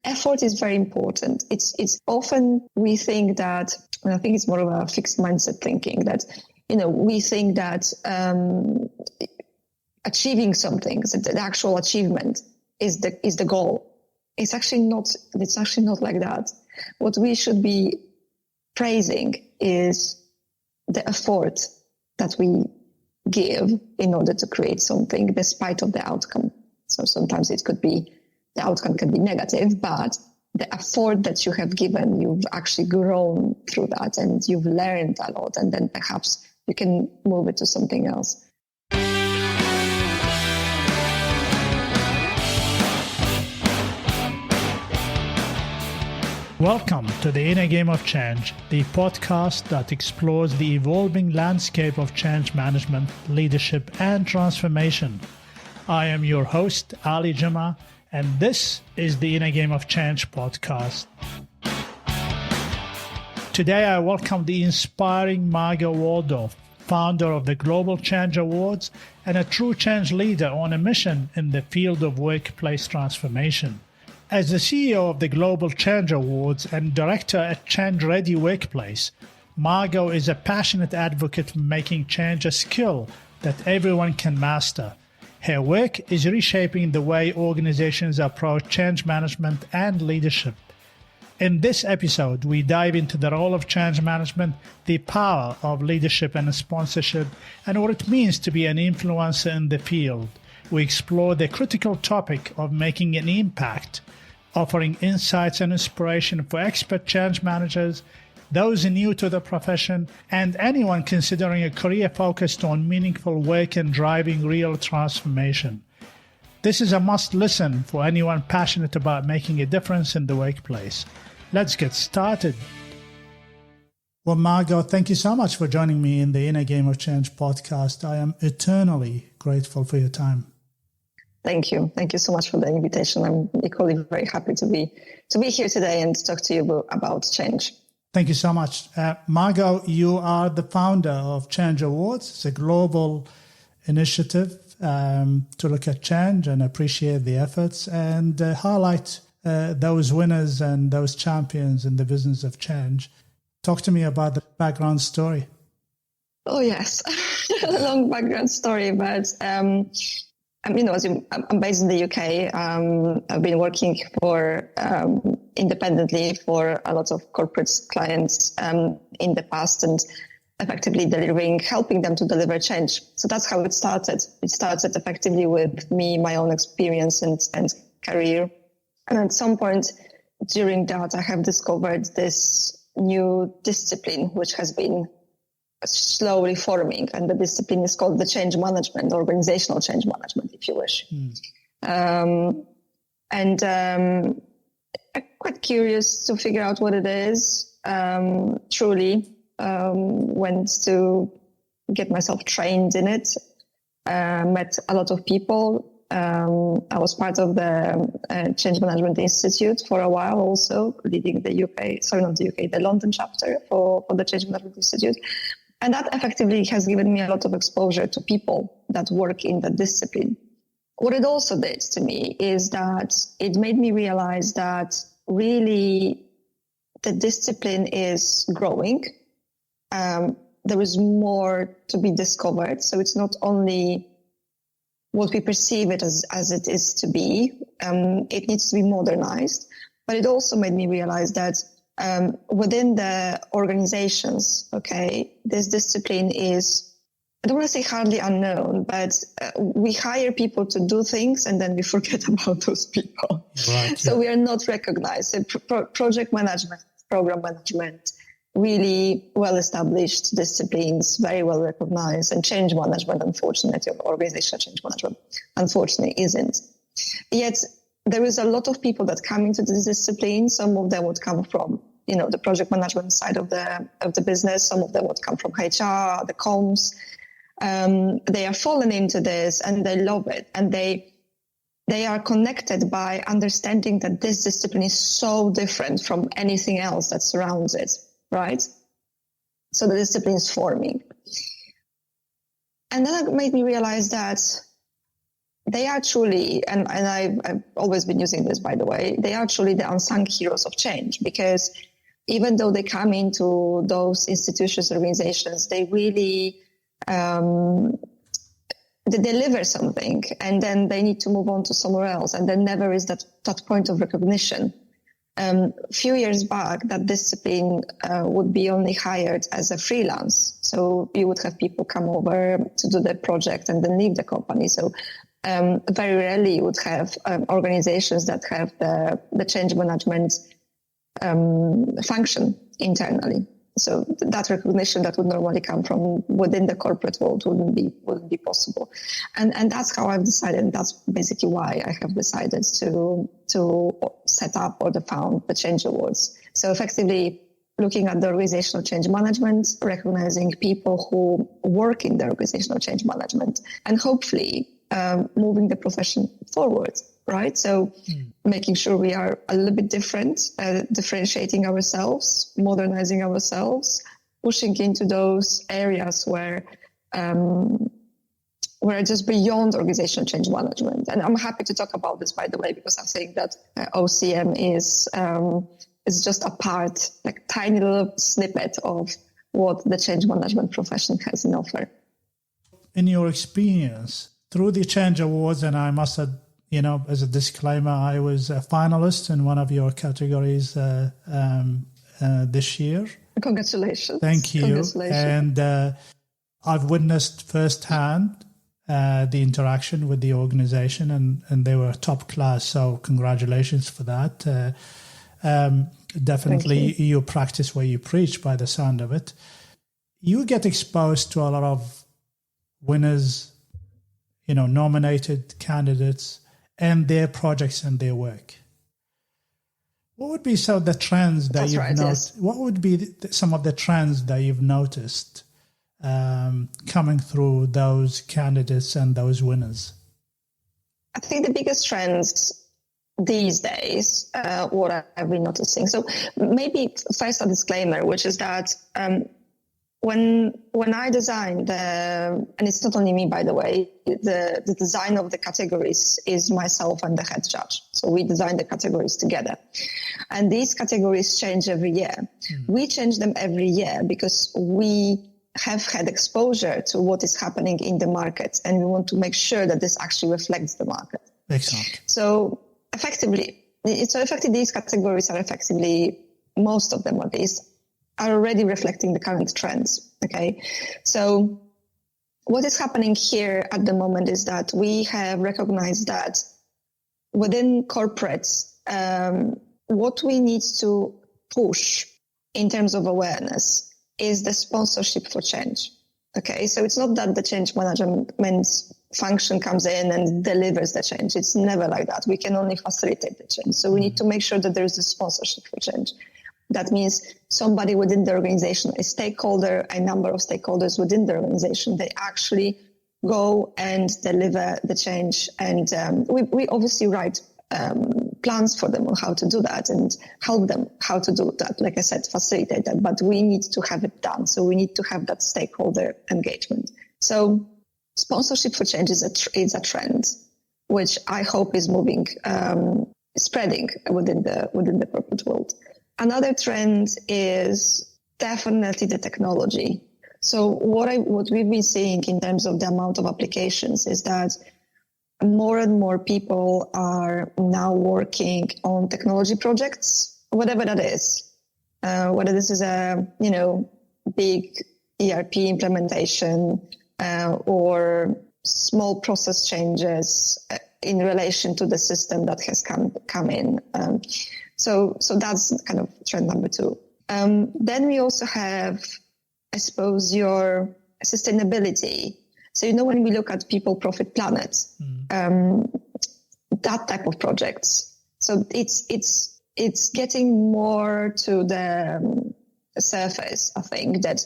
effort is very important. It's often we think that, and I think it's more of a fixed mindset thinking that, we think that achieving something, the actual achievement is the goal. It's actually not like that. What we should be praising is the effort that we give in order to create something despite of the outcome. So sometimes the outcome can be negative, but the effort that you have given, you've actually grown through that and you've learned a lot, and then perhaps you can move it to something else. Welcome to the Inner Game of Change, the podcast that explores the evolving landscape of change management, leadership, and transformation. I am your host, Ali Juma, and this is the Inner Game of Change podcast. Today, I welcome the inspiring Margo Waldorf, founder of the Global Change Awards and a true change leader on a mission in the field of workplace transformation. As the CEO of the Global Change Awards and director at Change Ready Workplace, Margo is a passionate advocate for making change a skill that everyone can master. Her work is reshaping the way organizations approach change management and leadership. In this episode, we dive into the role of change management, the power of leadership and sponsorship, and what it means to be an influencer in the field. We explore the critical topic of making an impact, offering insights and inspiration for expert change managers, those new to the profession, and anyone considering a career focused on meaningful work and driving real transformation. This is a must-listen for anyone passionate about making a difference in the workplace. Let's get started. Well, Margo, thank you so much for joining me in the Inner Game of Change podcast. I am eternally grateful for your time. Thank you. Thank you so much for the invitation. I'm equally very happy to be here today and talk to you about change. Thank you so much. Margo, you are the founder of Change Awards. It's a global initiative to look at change and appreciate the efforts and highlight those winners and those champions in the business of change. Talk to me about the background story. Oh, yes. A long background story, but I'm based in the UK. I've been working independently for a lot of corporate clients in the past and effectively helping them to deliver change. So that's how it started. It started effectively with me, my own experience and career. And at some point during that, I have discovered this new discipline, which has been slowly forming, and the discipline is called the change management, organizational change management, if you wish. I'm quite curious to figure out what it is. Truly went to get myself trained in it. Met a lot of people. I was part of the Change Management Institute for a while, also leading the London chapter for the Change Management Institute. And that effectively has given me a lot of exposure to people that work in the discipline. What it also did to me is that it made me realize that really the discipline is growing. There is more to be discovered. So it's not only what we perceive it as it is to be. It needs to be modernized. But it also made me realize that within the organizations, this discipline is, I don't want to say hardly unknown, but we hire people to do things and then we forget about those people. Right, so we are not recognized. Project management, program management, really well-established disciplines, very well recognized, and change management, unfortunately, or organizational change management, unfortunately, isn't. Yet there is a lot of people that come into this discipline. Some of them would come from, the project management side of the business. Some of them would come from HR, the comms. They are fallen into this and they love it. And they are connected by understanding that this discipline is so different from anything else that surrounds it, right? So the discipline is forming. And then it made me realize that they are truly, and I've always been using this, by the way, they are truly the unsung heroes of change, because even though they come into those institutions, organizations, they really they deliver something, and then they need to move on to somewhere else, and there never is that point of recognition. A few years back, that discipline would be only hired as a freelance. So you would have people come over to do the project and then leave the company. So very rarely you would have organizations that have the change management function internally. So that recognition that would normally come from within the corporate world wouldn't be possible. And that's how I've decided. And that's basically why I have decided to set up or to found the Change Awards. So effectively looking at the organizational change management, recognizing people who work in the organizational change management, and hopefully moving the profession forward. Right. So making sure we are a little bit different, differentiating ourselves, modernizing ourselves, pushing into those areas where we're just beyond organizational change management. And I'm happy to talk about this, by the way, because I think that OCM is just a part, like tiny little snippet of what the change management profession has in offer. In your experience, through the Change Awards, and I must have, as a disclaimer, I was a finalist in one of your categories this year. Congratulations. Thank you. Congratulations. And I've witnessed firsthand the interaction with the organization, and they were top class. So congratulations for that. Definitely you practice where you preach, by the sound of it. You get exposed to a lot of winners, nominated candidates, and their projects and their work. What would be some of the trends that you've noticed? Yes. What would be some of the trends that you've noticed coming through those candidates and those winners? I think the biggest trends these days, what I've been noticing. So maybe first a disclaimer, which is that when I designed and it's not only me, by the way, the design of the categories is myself and the head judge. So we design the categories together. And these categories change every year. We change them every year because we have had exposure to what is happening in the market, and we want to make sure that this actually reflects the market. Excellent. So effectively, these categories are most of them at least, are already reflecting the current trends. Okay. So what is happening here at the moment is that we have recognized that within corporates, what we need to push in terms of awareness is the sponsorship for change. Okay. So it's not that the change management function comes in and delivers the change. It's never like that. We can only facilitate the change. So we need to make sure that there is a sponsorship for change. That means somebody within the organization, a stakeholder, a number of stakeholders within the organization, they actually go and deliver the change. And we obviously write plans for them on how to do that and help them how to do that. Like I said, facilitate that, but we need to have it done. So we need to have that stakeholder engagement. So sponsorship for change is a trend, which I hope is moving, spreading within the corporate world. Another trend is definitely the technology. So what we've been seeing in terms of the amount of applications is that more and more people are now working on technology projects, whatever that is, whether this is a big ERP implementation or small process changes in relation to the system that has come in. So that's kind of trend number 2. Then we also have, I suppose, your sustainability. So, when we look at People, Profit, Planet, that type of projects. So it's getting more to the surface, I think, that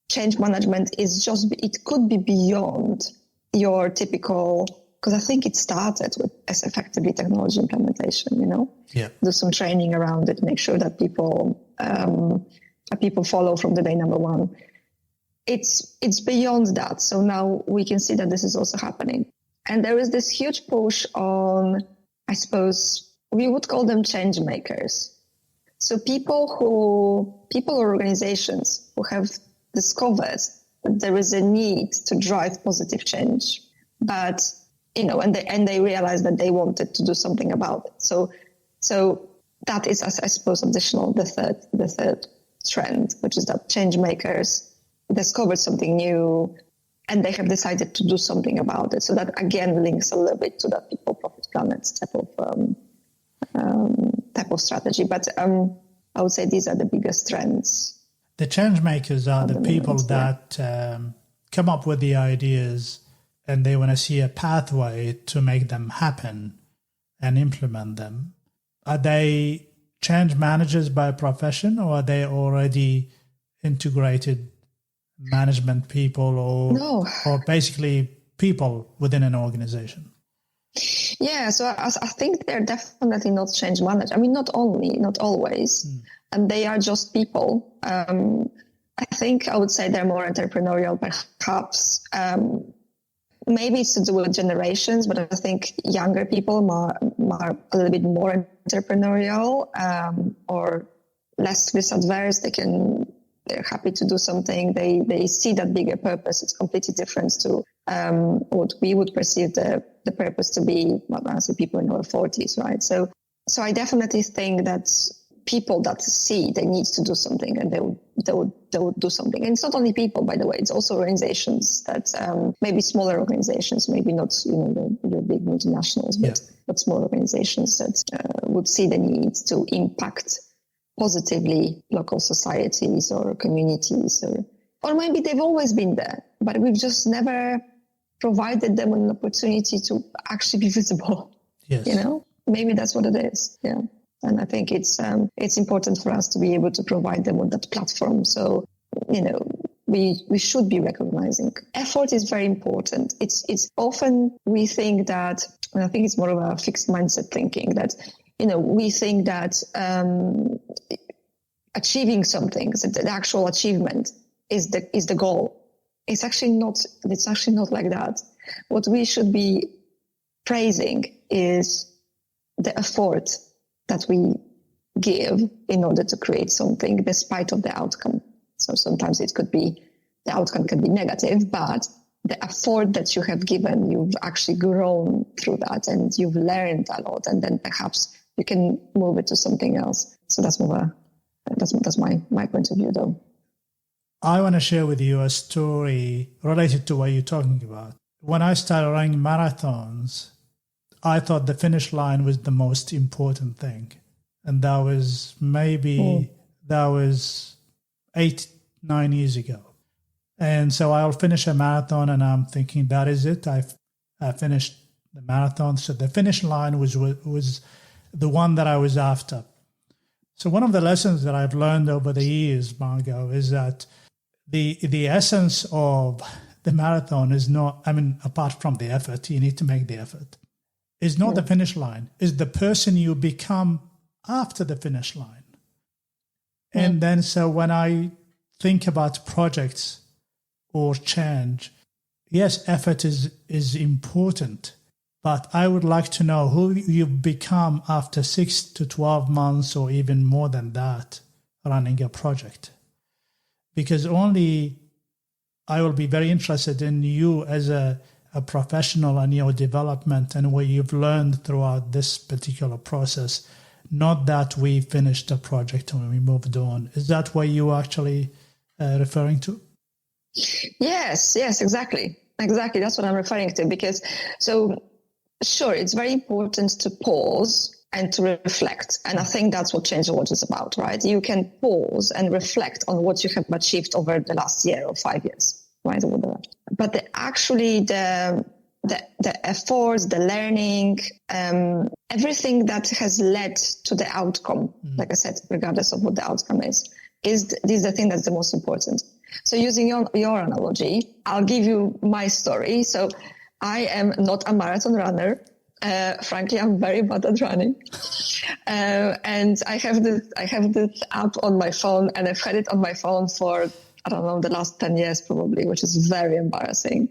change management it could be beyond your typical, because I think it started as effectively technology implementation, do some training around it, make sure that people follow from the day number 1. It's beyond that. So now we can see that this is also happening. And there is this huge push on, I suppose, we would call them change makers. So people or organizations who have discovered that there is a need to drive positive change, but, and they realize that they wanted to do something about it. So that is, I suppose, additional, the third trend, which is that change makers discovered something new and they have decided to do something about it. So that again links a little bit to that people, profit, planet type of strategy. But I would say these are the biggest trends. The change makers are the people that come up with the ideas and they want to see a pathway to make them happen and implement them. Are they change managers by profession, or are they already integrated management people or basically people within an organization? Yeah, so I think they're definitely not change managers. I mean, not always. And they are just people. I think I would say they're more entrepreneurial, perhaps. Maybe it's to do with generations, but I think younger people are a little bit more entrepreneurial or less risk adverse. They're happy to do something. They see that bigger purpose. It's completely different to what we would perceive the purpose to be. Honestly, people in our 40s, right? So I definitely think that people that see they need to do something and they would do something. And it's not only people, by the way, it's also organizations that maybe smaller organizations, maybe not the big multinationals, but small organizations that would see the need to impact positively local societies or communities, or maybe they've always been there, but we've just never provided them an opportunity to actually be visible. Yes. Maybe that's what it is. Yeah. And I think it's important for us to be able to provide them with that platform. So, we should be recognizing effort is very important. It's often we think that, and I think it's more of a fixed mindset thinking that, we think that achieving something, the actual achievement is the goal. It's actually not like that. What we should be praising is the effort that we give in order to create something despite of the outcome. So sometimes the outcome can be negative, but the effort that you have given, you've actually grown through that and you've learned a lot, and then perhaps you can move it to something else. So that's my point of view, though. I want to share with you a story related to what you're talking about. When I started running marathons, I thought the finish line was the most important thing. And that was 8-9 years ago. And so I'll finish a marathon and I'm thinking that is it. I finished the marathon. So the finish line was the one that I was after. So one of the lessons that I've learned over the years, Margo, is that the essence of the marathon is not, apart from the effort, you need to make the effort, is not the finish line, is the person you become after the finish line. And then so when I think about projects or change, yes, effort is important, but I would like to know who you become after 6 to 12 months or even more than that running a project. Because only I will be very interested in you as a professional and your development and what you've learned throughout this particular process, not that we finished a project and we moved on. Is that what you are actually referring to? Yes, exactly. Exactly, that's what I'm referring to. Because, sure, it's very important to pause and to reflect. And I think that's what Change the World is about, right? You can pause and reflect on what you have achieved over the last year or 5 years, right? But the efforts, the learning, everything that has led to the outcome, like I said, regardless of what the outcome is the thing that's the most important. So using your analogy, I'll give you my story. So I am not a marathon runner. Frankly, I'm very bad at running. And I have this app on my phone, and I've had it on my phone for, I don't know, the last 10 years probably, which is very embarrassing.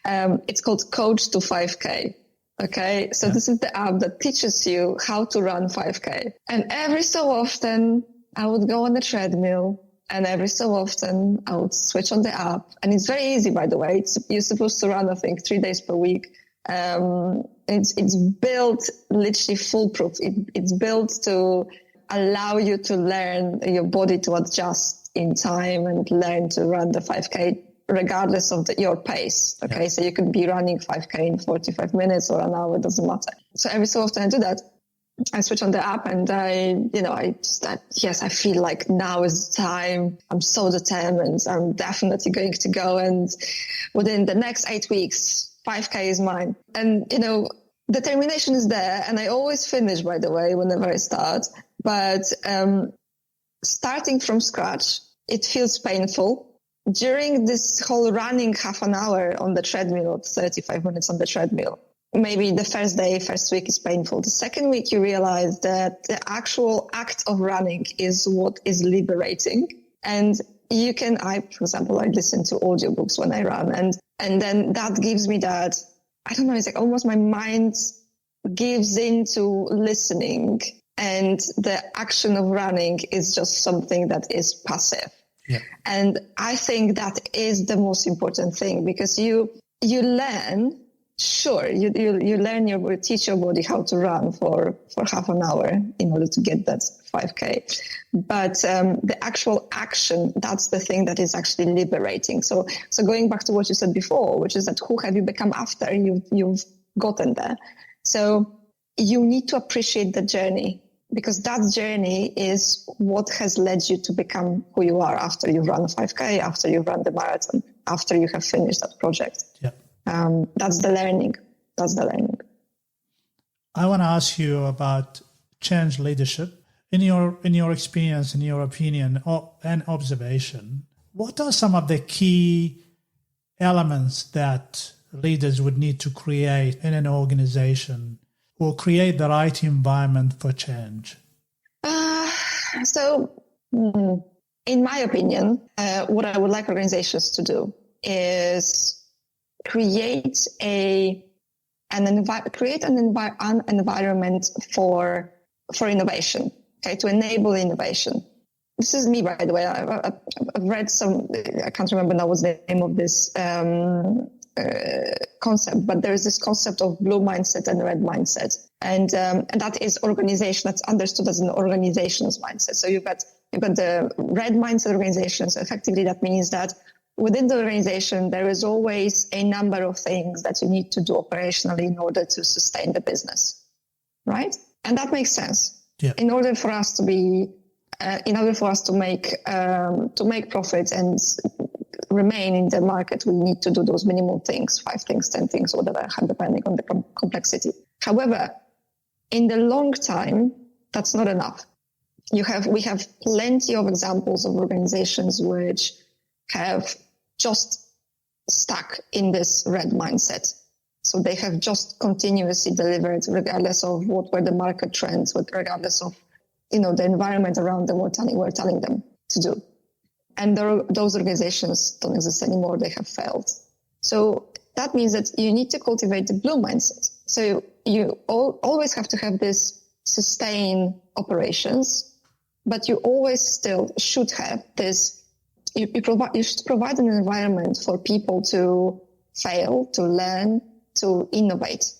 It's called Coach to 5K. Okay. So this is the app that teaches you how to run 5K. And every so often I would go on the treadmill, and every so often I would switch on the app. And it's very easy, by the way. You're supposed to run, I think, 3 days per week. It's built literally foolproof. It's built to allow you to learn your body to adjust in time and learn to run the 5K regardless of your pace. Okay. Yeah. So you could be running 5K in 45 minutes or an hour. It doesn't matter. So every so often I do that. I switch on the app and I feel like now is the time. I'm so determined. I'm definitely going to go. And within the next 8 weeks, 5K is mine. And, determination is there. And I always finish, by the way, whenever I start. But starting from scratch, it feels painful. During this whole running half an hour on the treadmill, or 35 minutes on the treadmill, maybe the first week is painful. The second week, you realize that the actual act of running is what is liberating. And for example, I listen to audiobooks when I run, and then that gives me that, I don't know, it's like almost my mind gives into listening, and the action of running is just something that is passive. Yeah. And I think that is the most important thing, because you learn. Sure, you learn, you teach your body how to run for half an hour in order to get that 5K. But the actual action, that's the thing that is actually liberating. So going back to what you said before, which is that who have you become after you've gotten there? So you need to appreciate the journey, because that journey is what has led you to become who you are after you've run a 5K, after you've run the marathon, after you have finished that project. Yeah. That's the learning. I want to ask you about change leadership. In your experience, in your opinion, and observation, what are some of the key elements that leaders would need to create in an organization, or create the right environment for change? In my opinion, what I would like organizations to do is create an environment for innovation, okay, to enable innovation. This is me, by the way. I've read I can't remember now what's the name of this concept, but there is this concept of blue mindset and red mindset, and that is organization. That's understood as an organization's mindset. So you've got the red mindset organization. So effectively, that means that within the organization, there is always a number of things that you need to do operationally in order to sustain the business, right? And that makes sense. Yeah. In order for us to make profit and remain in the market, we need to do those minimal things, 5 things, 10 things, whatever, depending on the complexity. However, in the long time, that's not enough. We have plenty of examples of organizations which have just stuck in this red mindset. So they have just continuously delivered regardless of what were the market trends, regardless of, the environment around them were telling them to do. And those organizations don't exist anymore. They have failed. So that means that you need to cultivate the blue mindset. So you always have to have this sustain operations, but you always still should have this. You should provide an environment for people to fail, to learn, to innovate.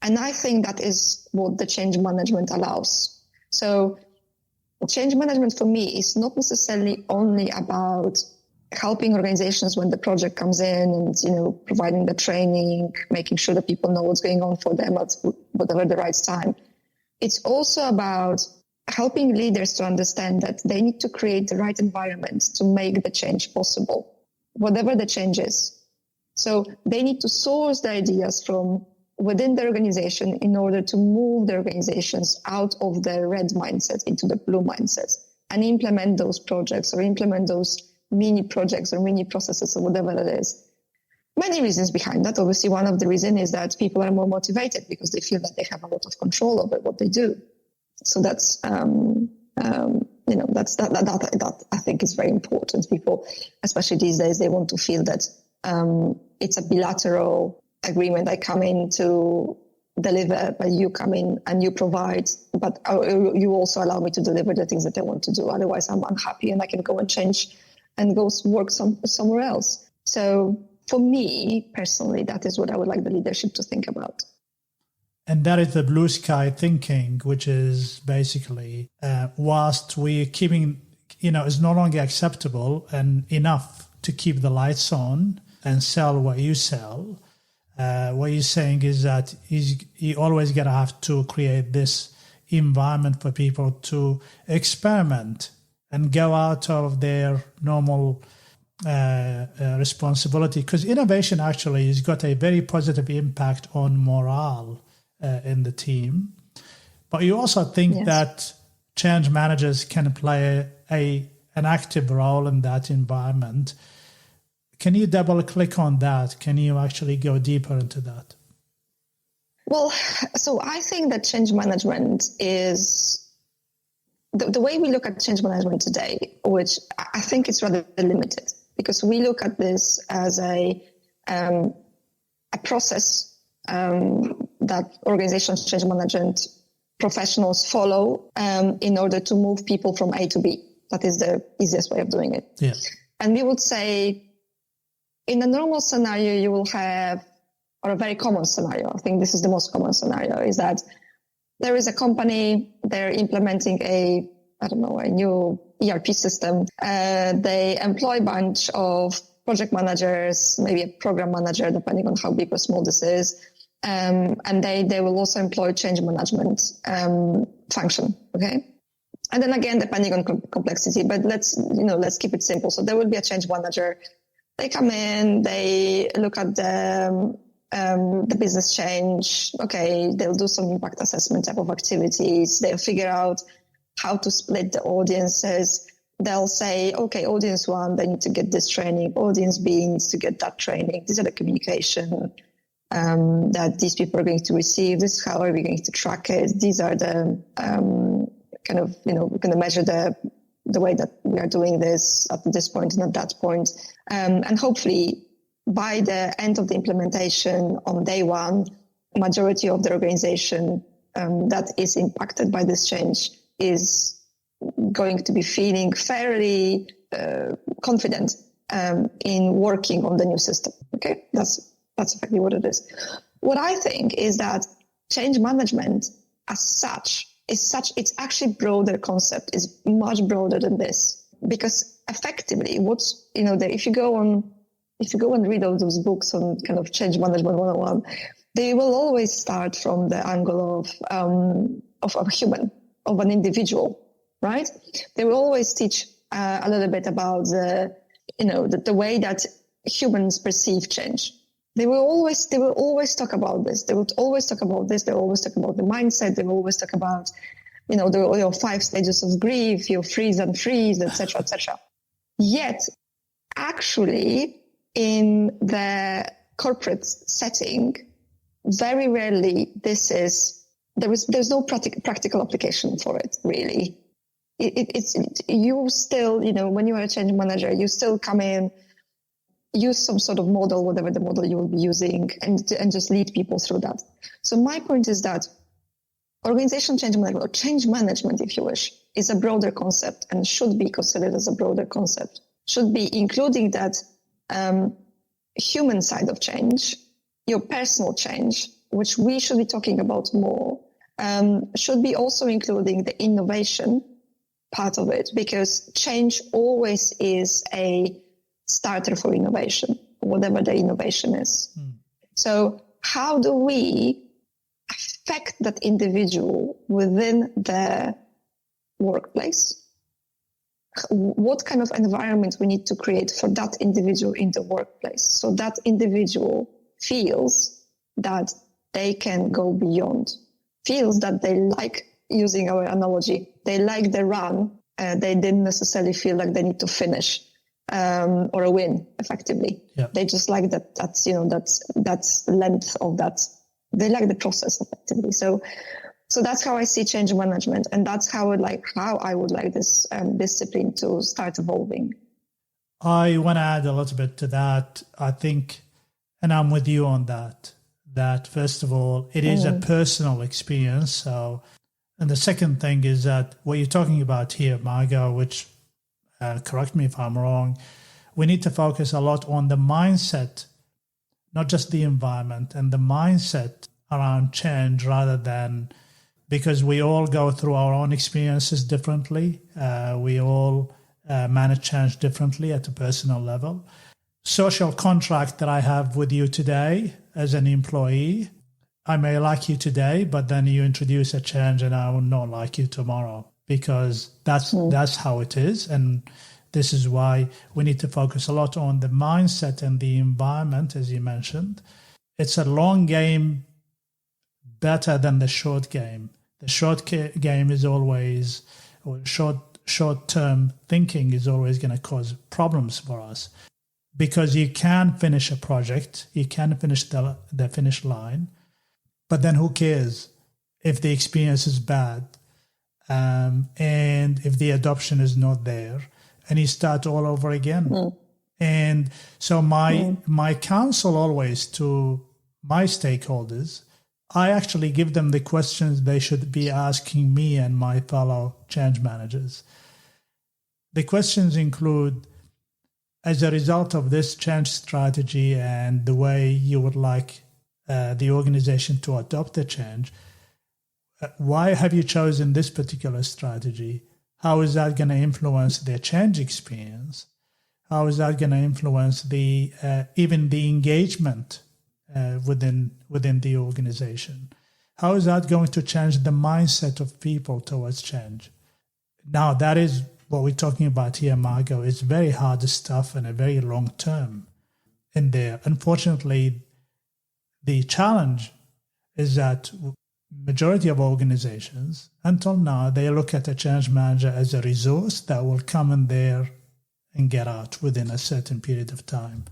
And I think that is what the change management allows. So change management for me is not necessarily only about helping organizations when the project comes in and, providing the training, making sure that people know what's going on for them at whatever the right time. It's also about helping leaders to understand that they need to create the right environment to make the change possible, whatever the change is. So they need to source the ideas from within the organization in order to move the organizations out of the red mindset into the blue mindset and implement those projects or implement those mini projects or mini processes or whatever it is. Many reasons behind that. Obviously, one of the reasons is that people are more motivated because they feel that they have a lot of control over what they do. So that's That I think is very important. People, especially these days, they want to feel that it's a bilateral agreement. I come in to deliver, but you come in and you provide, but you also allow me to deliver the things that I want to do. Otherwise, I'm unhappy and I can go and change and go work somewhere else. So for me personally, that is what I would like the leadership to think about. And that is the blue sky thinking, which is basically whilst we're keeping, it's no longer acceptable and enough to keep the lights on and sell what you sell. What you're saying is that you always got to have to create this environment for people to experiment and go out of their normal responsibility. Because innovation actually has got a very positive impact on morale in the team. But you also think that change managers can play an active role in that environment. Can you double click on that? Can you actually go deeper into that? Well, so I think that change management is the way we look at change management today, which I think is rather limited, because we look at this as a process that organizations, change management professionals follow in order to move people from A to B. That is the easiest way of doing it. Yeah. And we would say, in a normal scenario, you will have, or a very common scenario, I think this is the most common scenario, is that there is a company, they're implementing a new ERP system. They employ a bunch of project managers, maybe a program manager, depending on how big or small this is. And they will also employ change management function. Okay. And then again, depending on complexity, but let's keep it simple. So there will be a change manager. They come in, they look at the business change. Okay, they'll do some impact assessment type of activities. They'll figure out how to split the audiences. They'll say, okay, audience 1, they need to get this training. Audience B needs to get that training. These are the communication that these people are going to receive. This is how are we going to track it. These are the we're going to measure the way that we are doing this at this point and at that point. And hopefully by the end of the implementation on day 1, majority of the organization that is impacted by this change is going to be feeling fairly confident in working on the new system. Okay, that's effectively what it is. What I think is that change management as such, it's actually broader concept, is much broader than this, because effectively if you go and read all those books on kind of change management 101, they will always start from the angle of a human, of an individual, right? They will always teach a little bit about the way that humans perceive change. They will always talk about this. They will always talk about this. They will always talk about the mindset. They will always talk about, the 5 stages of grief, freeze and freeze, etc., etc. Yet, actually, in the corporate setting, very rarely there's no practical application for it, really. You still, when you are a change manager, you still come in, use some sort of model, whatever the model you will be using, and just lead people through that. So my point is that organization change management, or change management, if you wish, is a broader concept and should be considered as a broader concept. Should be including that human side of change, your personal change, which we should be talking about more, should be also including the innovation part of it, because change always is a starter for innovation, whatever the innovation is. So how do we affect that individual within the workplace? What kind of environment we need to create for that individual in the workplace, so that individual feels that they can go beyond, feels that they like, using our analogy, they like the run, they didn't necessarily feel like they need to finish or a win effectively. Yeah. They just like that's length of that. They like the process effectively. So So that's how I see change management, and that's how I would like this discipline to start evolving. I want to add a little bit to that. I think, and I'm with you on that first of all, it is a personal experience. So, and the second thing is that what you're talking about here, Margo, which, correct me if I'm wrong, we need to focus a lot on the mindset, not just the environment, and the mindset around change rather than, because we all go through our own experiences differently. We all manage change differently at a personal level. Social contract that I have with you today as an employee, I may like you today, but then you introduce a change and I will not like you tomorrow, because that's how it is. And this is why we need to focus a lot on the mindset and the environment, as you mentioned. It's a long game better than the short game. The short game is always, or short-term thinking is always going to cause problems for us, because you can finish a project, you can finish the finish line, but then who cares if the experience is bad and if the adoption is not there, and you start all over again. And so my counsel always to my stakeholders, I actually give them the questions they should be asking me and my fellow change managers. The questions include, as a result of this change strategy and the way you would like the organization to adopt the change, why have you chosen this particular strategy? How is that going to influence their change experience? How is that going to influence the even the engagement within the organization? How is that going to change the mindset of people towards change? Now, that is what we're talking about here, Margo. It's very hard stuff and a very long term in there. Unfortunately, the challenge is that majority of organizations, until now, they look at a change manager as a resource that will come in there and get out within a certain period of time.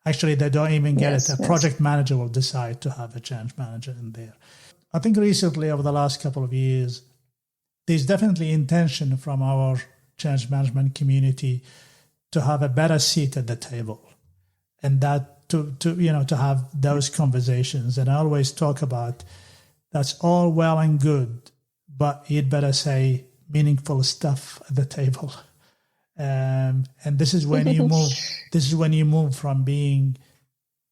Actually, they don't even get it. A project manager will decide to have a change manager in there. I think recently, over the last couple of years, there's definitely intention from our change management community to have a better seat at the table, and that to have those conversations. And I always talk about, that's all well and good, but you'd better say meaningful stuff at the table. And this is when you move. This is when you move from being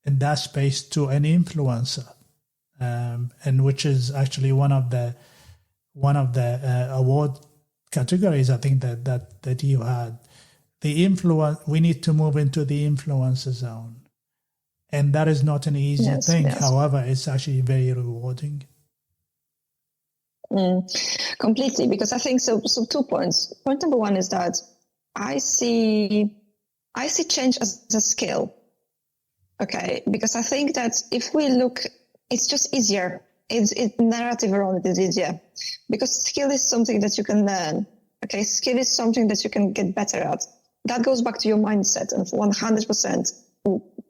in that space to an influencer, and which is actually one of the award categories, I think that you had. The influence. We need to move into the influencer zone, and that is not an easy thing. Yes. However, it's actually very rewarding. Completely, because I think so. 2 points. Point number one is that I see change as a skill. Okay, because I think that if we look, it's just easier. It's narrative around it is easier, because skill is something that you can learn. Okay, skill is something that you can get better at. That goes back to your mindset, and 100%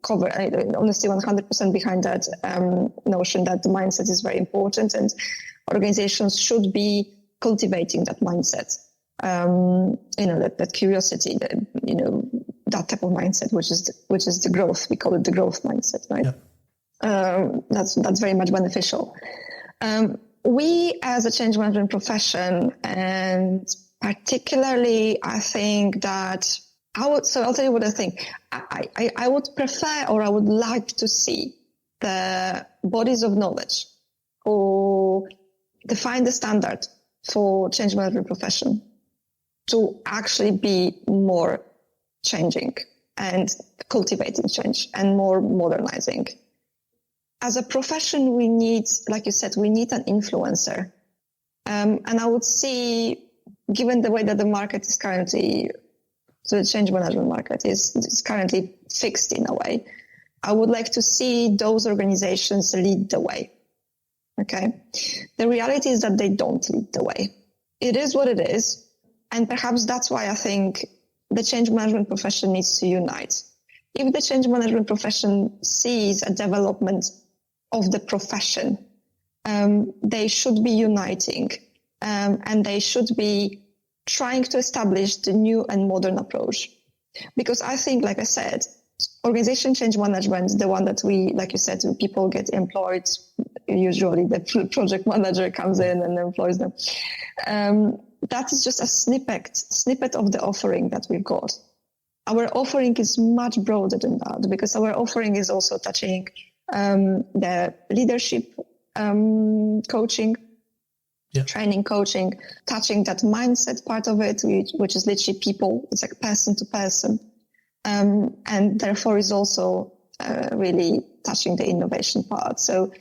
cover. Honestly, 100% behind that notion that the mindset is very important, and organizations should be cultivating that mindset. That curiosity, that type of mindset, which is the growth. We call it the growth mindset, right? Yeah. That's very much beneficial. We, as a change management profession, and particularly, I think that I'll tell you what I think. I would prefer, or I would like to see the bodies of knowledge who define the standard for change management profession to actually be more changing and cultivating change and more modernizing. As a profession, we need, like you said, we need an influencer. And I would see, given the way that the market is currently, so the change management market is currently fixed in a way, I would like to see those organizations lead the way. Okay. The reality is that they don't lead the way. It is what it is. And perhaps that's why I think the change management profession needs to unite. If the change management profession sees a development of the profession they should be uniting, and they should be trying to establish the new and modern approach. Because I think, like I said, organization change management, the one that we, like you said, people get employed, usually the project manager comes in and employs them. That is just a snippet of the offering that we've got. Our offering is much broader than that, because our offering is also touching the leadership coaching, training coaching, touching that mindset part of it, which is literally people. It's like person to person. And therefore is also really touching the innovation part. So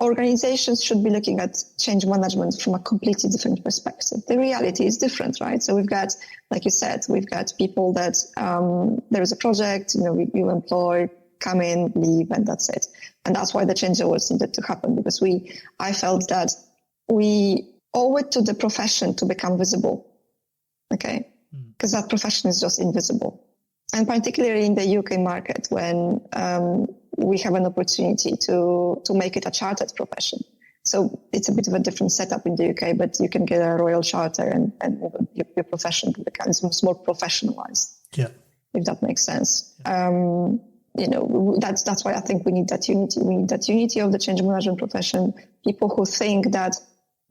organizations should be looking at change management from a completely different perspective. The reality is different, right? So we've got, like you said, we've got people that there is a project, you employ, come in, leave, and that's it. And that's why the change awards needed to happen, because I felt that we owe it to the profession to become visible, okay? Because that profession is just invisible. And particularly in the UK market, when we have an opportunity to make it a chartered profession. So it's a bit of a different setup in the UK, but you can get a royal charter and your profession becomes more professionalized. Yeah. If that makes sense. Yeah. That's why I think we need that unity. We need that unity of the change management profession. People who think that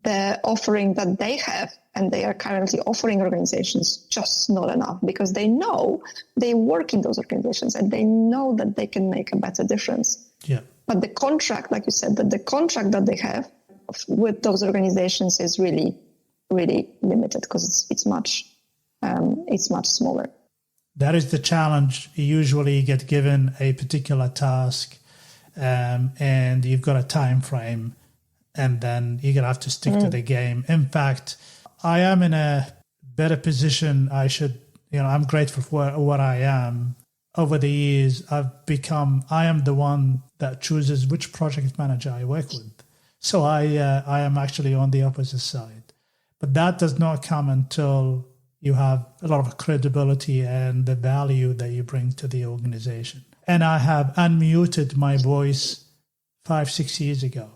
the offering that they have and they are currently offering organizations just not enough, because they know they work in those organizations and they know that they can make a better difference. Yeah. But the contract, like you said, that the contract that they have with those organizations is really, really limited, because it's much smaller. That is the challenge. You usually get given a particular task, and you've got a time frame, and then you're going to have to stick to the game. In fact, I am in a better position. I'm grateful for what I am. Over the years, I am the one that chooses which project manager I work with. So I am actually on the opposite side. But that does not come until you have a lot of credibility and the value that you bring to the organization. And I have unmuted my voice 5-6 years ago.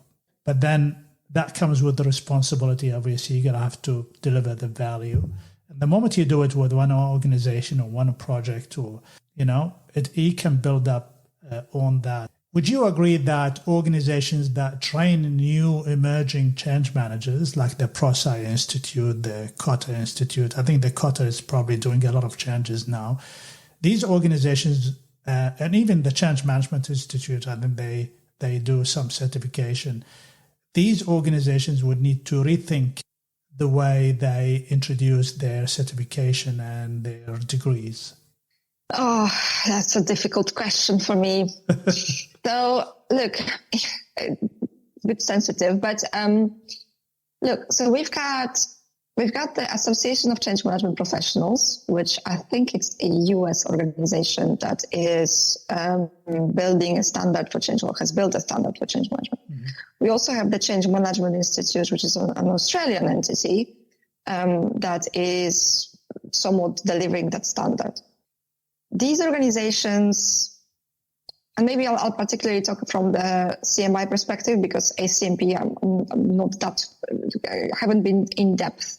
But then that comes with the responsibility. Obviously, you're going to have to deliver the value. And the moment you do it with one organization or one project, or, you can build up on that. Would you agree that organizations that train new emerging change managers, like the ProSci Institute, the Cotter Institute, I think the Cotter is probably doing a lot of changes now. These organizations, and even the Change Management Institute, I think they do some certification. These organizations would need to rethink the way they introduce their certification and their degrees. Oh, that's a difficult question for me. So, look, a bit sensitive, but look, so we've got the Association of Change Management Professionals, which I think it's a US organization that is building a standard for change, or has built a standard for change management. Mm-hmm. We also have the Change Management Institute, which is an Australian entity that is somewhat delivering that standard. These organizations, and maybe I'll particularly talk from the CMI perspective, because ACMP, I'm not that, I haven't been in depth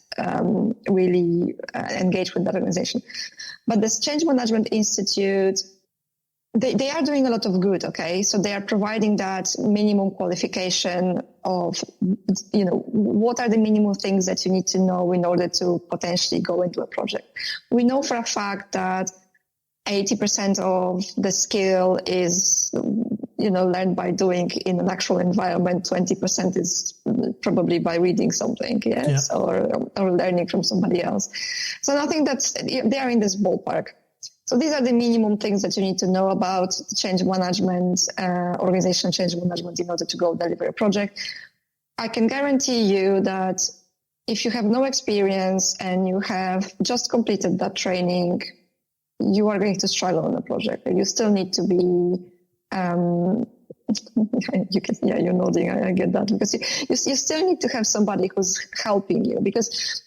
really engaged with that organization. But this Change Management Institute, they are doing a lot of good, okay? So they are providing that minimum qualification of, what are the minimum things that you need to know in order to potentially go into a project. We know for a fact that 80% of the skill is, learned by doing in an actual environment. 20% is probably by reading something, yes, yeah. or learning from somebody else. So I think they are in this ballpark. So these are the minimum things that you need to know about change management, organizational change management, in order to go deliver a project. I can guarantee you that if you have no experience and you have just completed that training, you are going to struggle on a project. You still need to be, you're nodding, I get that, because you still need to have somebody who's helping you, because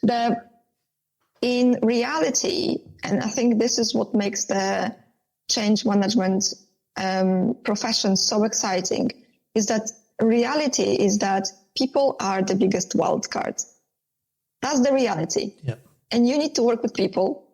in reality, and I think this is what makes the change management profession so exciting, is that reality is that people are the biggest wild card. That's the reality. Yeah. And you need to work with people.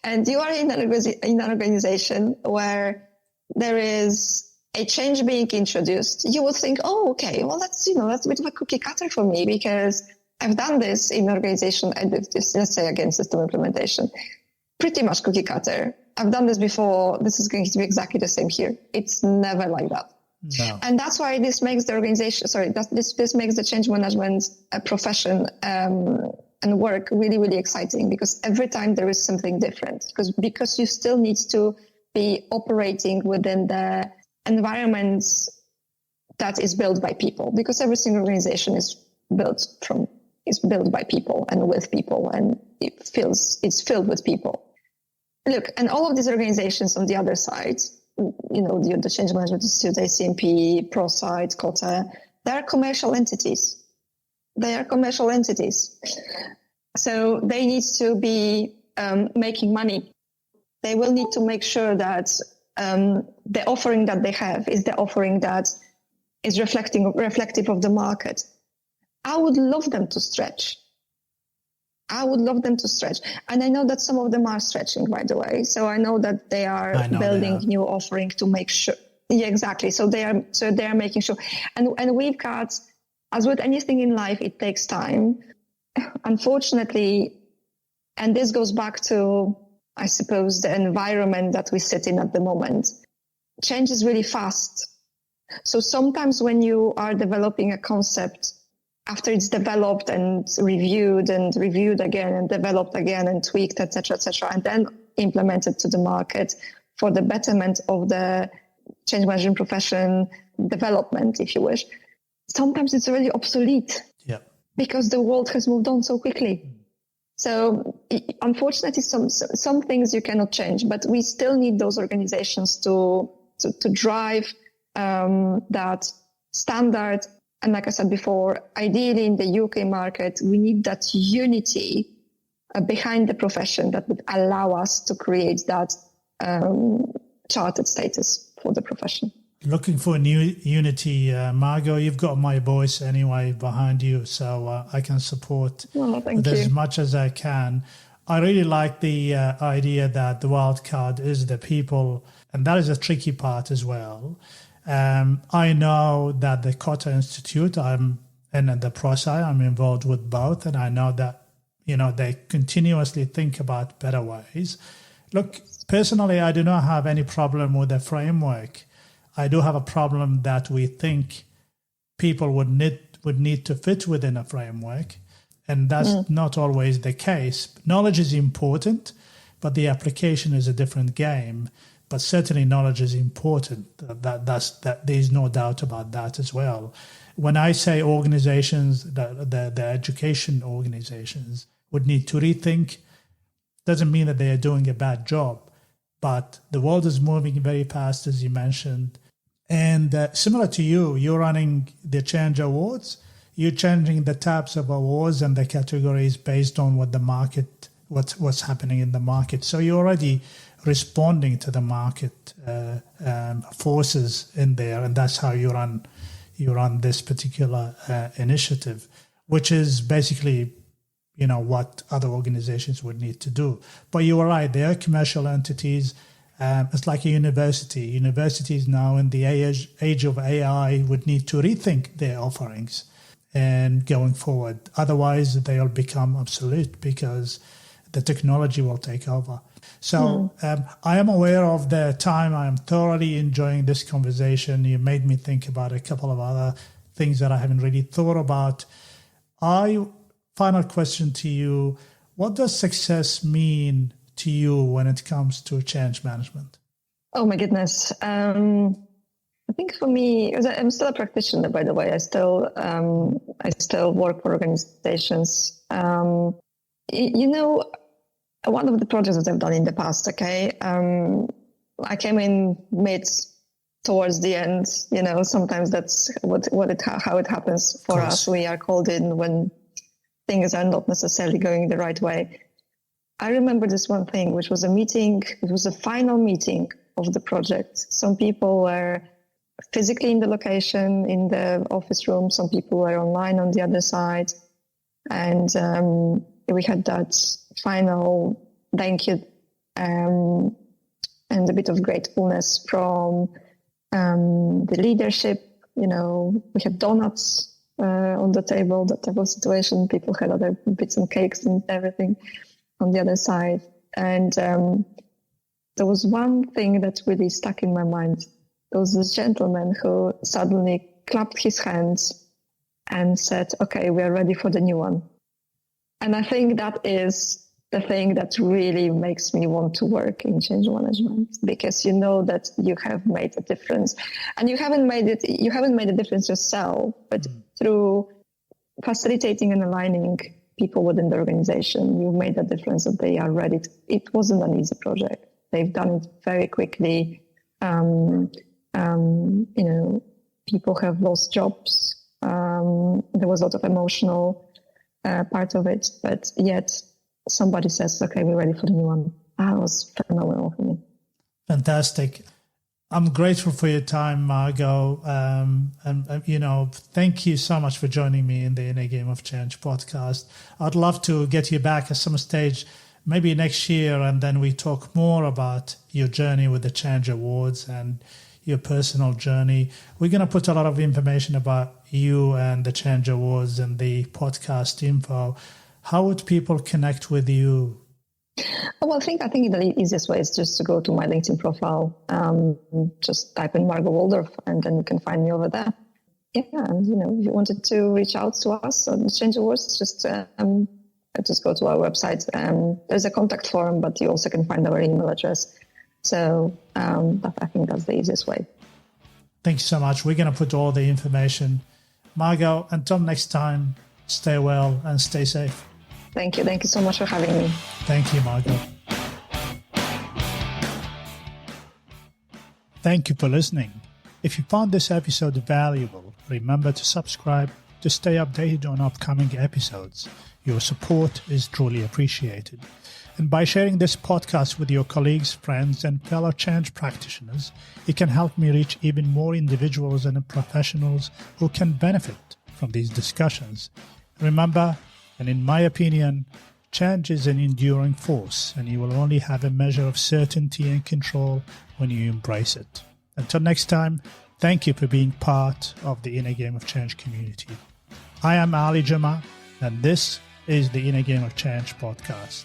And you are in an organization where there is a change being introduced. You would think, oh, okay, well, that's a bit of a cookie cutter for me because I've done this in organization. I did this, let's say, again, system implementation. Pretty much cookie cutter. I've done this before. This is going to be exactly the same here. It's never like that. No. And that's why this makes the organization, this makes the change management profession and work really, really exciting, because every time there is something different, because you still need to be operating within the environments that is built by people, because every single organization is built by people and with people, and it's filled with people. Look, and all of these organizations on the other side, the Change Management Institute, ACMP, ProSite, COTA, they are commercial entities. So they need to be making money. They will need to make sure that the offering that they have is the offering that is reflective of the market. I would love them to stretch. And I know that some of them are stretching, by the way. So I know that they are building new offering to make sure. Yeah, exactly. So they are making sure. And we've got, as with anything in life, it takes time. Unfortunately, and this goes back to, I suppose, the environment that we sit in at the moment. Change is really fast. So sometimes when you are developing a concept, after it's developed and reviewed again and developed again and tweaked, etc., and then implemented to the market for the betterment of the change management profession development, if you wish, sometimes it's already obsolete. Yeah. Because the world has moved on so quickly. So unfortunately, some things you cannot change, but we still need those organizations to drive that standard. And like I said before, ideally in the UK market, we need that unity behind the profession that would allow us to create that chartered status for the profession. Looking for new unity, Margo, you've got my voice anyway behind you, so I can support as much as I can. I really like the idea that the wild card is the people, and that is a tricky part as well. I know that the COTA Institute, and the ProSci, I'm involved with both, and I know that, they continuously think about better ways. Look, personally, I do not have any problem with the framework. I do have a problem that we think people would need to fit within a framework, and that's not always the case. Knowledge is important, but the application is a different game. But certainly knowledge is important. There's no doubt about that as well. When I say organizations, the education organizations would need to rethink, doesn't mean that they are doing a bad job. But the world is moving very fast, as you mentioned. And similar to you, you're running the Change Awards. You're changing the types of awards and the categories based on what the market, what's happening in the market. So you're already responding to the market forces in there, and that's how you run this particular initiative, which is basically, what other organizations would need to do. But you are right; they are commercial entities. It's like a university. Universities now, in the age of AI, would need to rethink their offerings and going forward. Otherwise, they'll become obsolete because the technology will take over. So I am aware of the time. I am thoroughly enjoying this conversation. You made me think about a couple of other things that I haven't really thought about. Final question to you. What does success mean to you when it comes to change management? Oh, my goodness. I think for me, I'm still a practitioner, by the way. I still work for organizations. One of the projects that I've done in the past, I came in towards the end. Sometimes that's how it happens for us. We are called in when things are not necessarily going the right way. I remember this one thing, which was a meeting. It was a final meeting of the project. Some people were physically in the location, in the office room. Some people were online on the other side. And we had that final thank you and a bit of gratefulness from the leadership. We had donuts on the table, that type of situation. People had other bits and cakes and everything on the other side. And there was one thing that really stuck in my mind. There was this gentleman who suddenly clapped his hands and said, okay, we are ready for the new one. And I think that is the thing that really makes me want to work in change management, because you know that you have made a difference, and you haven't made a difference yourself, but through facilitating and aligning people within the organization, you've made a difference that they are ready to. It wasn't an easy project. They've done it very quickly. People have lost jobs. There was a lot of emotional part of it, but yet somebody says, okay, we're ready for the new one. That was phenomenal for me. Fantastic. I'm grateful for your time, Margo. Thank you so much for joining me in the Inner Game of Change podcast. I'd love to get you back at some stage, maybe next year, and then we talk more about your journey with the Change Awards and your personal journey. We're going to put a lot of information about you and the Change Awards and the podcast info. How would people connect with you? Well, I think the easiest way is just to go to my LinkedIn profile. Just type in Margo Waldorf, and then you can find me over there. Yeah, and if you wanted to reach out to us on the Change Awards, just go to our website. There's a contact form, but you also can find our email address. So I think that's the easiest way. Thanks so much. We're going to put all the information. Margo, until next time, stay well and stay safe. Thank you. Thank you so much for having me. Thank you, Margo. Thank you for listening. If you found this episode valuable, remember to subscribe to stay updated on upcoming episodes. Your support is truly appreciated. And by sharing this podcast with your colleagues, friends, and fellow change practitioners, it can help me reach even more individuals and professionals who can benefit from these discussions. Remember, and in my opinion, change is an enduring force, and you will only have a measure of certainty and control when you embrace it. Until next time, thank you for being part of the Inner Game of Change community. I am Ali Juma, and this is the Inner Game of Change podcast.